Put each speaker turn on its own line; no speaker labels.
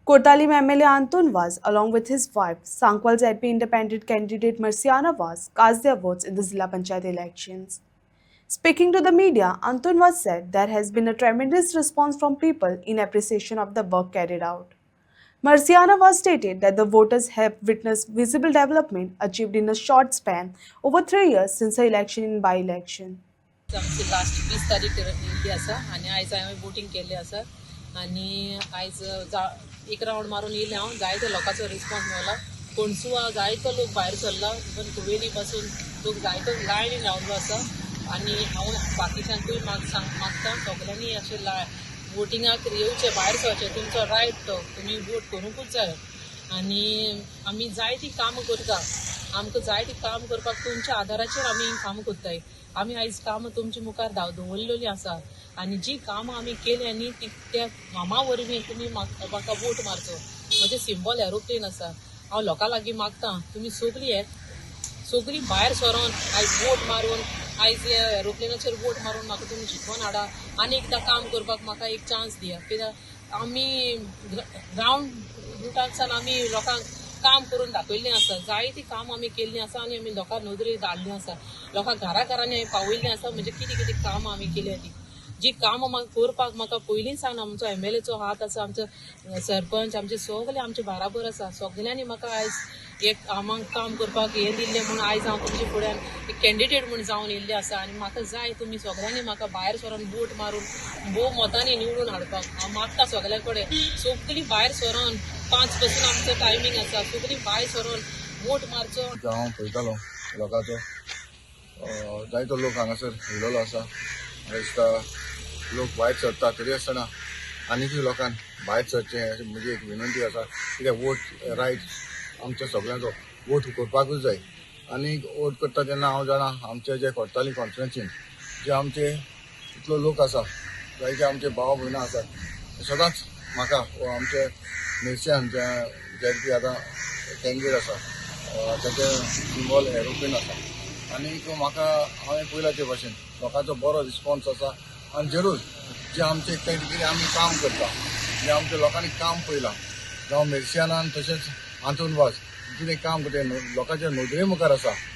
Kotalim MLA Anton Vaz, along with his wife, Sankwal ZP independent candidate Marciana Vaz, cast their votes in the Zilla Panchayat elections. Speaking to the media, Anton Vaz said there has been a tremendous response from people in appreciation of the work carried out. Marciana Vaz stated that the voters have witnessed visible development achieved in a short span over 3 years since the election in by-election.
आमची last 20 तारीख येयल्ली आसा आनी आयज हांवें voting केल्लें आसा आनी आयज एक रावंड मारून येयलें हांव. जायत्या लोकांचो रिस्पॉन्स मेळ्ळा. कोणसुआ जायतो लोक भायर सरला. इवन कुवेली पासून लोक जायतो लायनीन रावल्लो आसा आनी हांव बाकीच्यांकूय मागता सगल्यांनी अशें वोटिंगाक येवचें, भायर सरचें. तुमचो रायट तो, तुमी वोट करूंकूच जाय. आनी आमी जायतीं कामां करता. आमकां जायतीं काम करपाक तुमच्या आदाराचेर आमी कामां कोत्ताय. आमी आयज कामां तुमच्या मुखार दवरलेलीं आसा आनी जीं कामां आमी केल्या न्ही त्या कामा वरवीं तुमी म्हाका वोट मारचो. म्हजें सिंबल एरोप्लेन आसा. हांव लोकां लागीं मागतां तुमी सगळीं भायर सरोन आयज वोट मारून आयज एरोप्लेनाचेर वोट मारून म्हाका तुमी जिखोवन हाडा. आनी एकदां काम करपाक म्हाका एक चान्स दिया. कित्याक आमी ग्रावंड रुटांतल्यान आमी लोकांक काम करून दाखयल्लें आसा. जायतीं काम आमी केल्लीं आसा आनी आमी लोकांक नदरेक धाडलीं आसा. लोकांक घरांनी हांवें पावयल्लीं आसा. म्हणजे कितें कामां आमी केल्या तीं. जी कामां म्हाका करपाक म्हाका पयलीं सावन आमचो MLAचो हात आसा, आमचो सरपंच, आमचे सगळे आमचे बाराबर आसा. सगल्यांनी म्हाका आयज एक कामांक काम करपाक हें दिल्लें म्हणून आयज हांव तुमचे फुड्यान एक कॅन्डिडेट म्हूण जावन येयल्लें आसा. आनी म्हाका जाय तुमी सगल्यांनी म्हाका भायर सरोन वोट मारून भोव मोतांनी निवडून हाडपाक. हांव मागता सगल्या कडेन सगळीं भायर सरोन 5 पासून आमचो टायमींग आसा. सगळीं भायर सरोन वोट मारचो.
हांव पळयतालो लोकांचो जायतो लोक हांगासर येयलेलो आसा. दिसता लोक भायर सरता तरी आसतना आनीकूय लोकांक भायर सरचें अशें म्हजी एक विनंती आसा. कित्याक वोट रायट आमच्या सगळ्यांचो. वोट करपाकूच जाय. आनी वोट करता तेन्ना हांव जाणा आमचे जे कोर्ताली कॉन्स्टिट्युएन्सीन जे आमचे इतलो लोक आसा, जायते आमचे भाव भयणां आसात. सदांच म्हाका आमचे मेर्सियान जे आतां कॅन्डिडेट आसा तेचे सिंबल एरोप्लेन आसा. आनी म्हाका हांवें पयला ते भाशेन लोकांचो बरो रिस्पॉन्स आसा. आनी जरूर जे आमचे कितें आमी काम करता, जे आमच्या लोकांनी काम पयलां जावं मेर्सियानान तशेंच आंतून वाज कितें काम करता लोकांच्या नदरे मुखार आसा.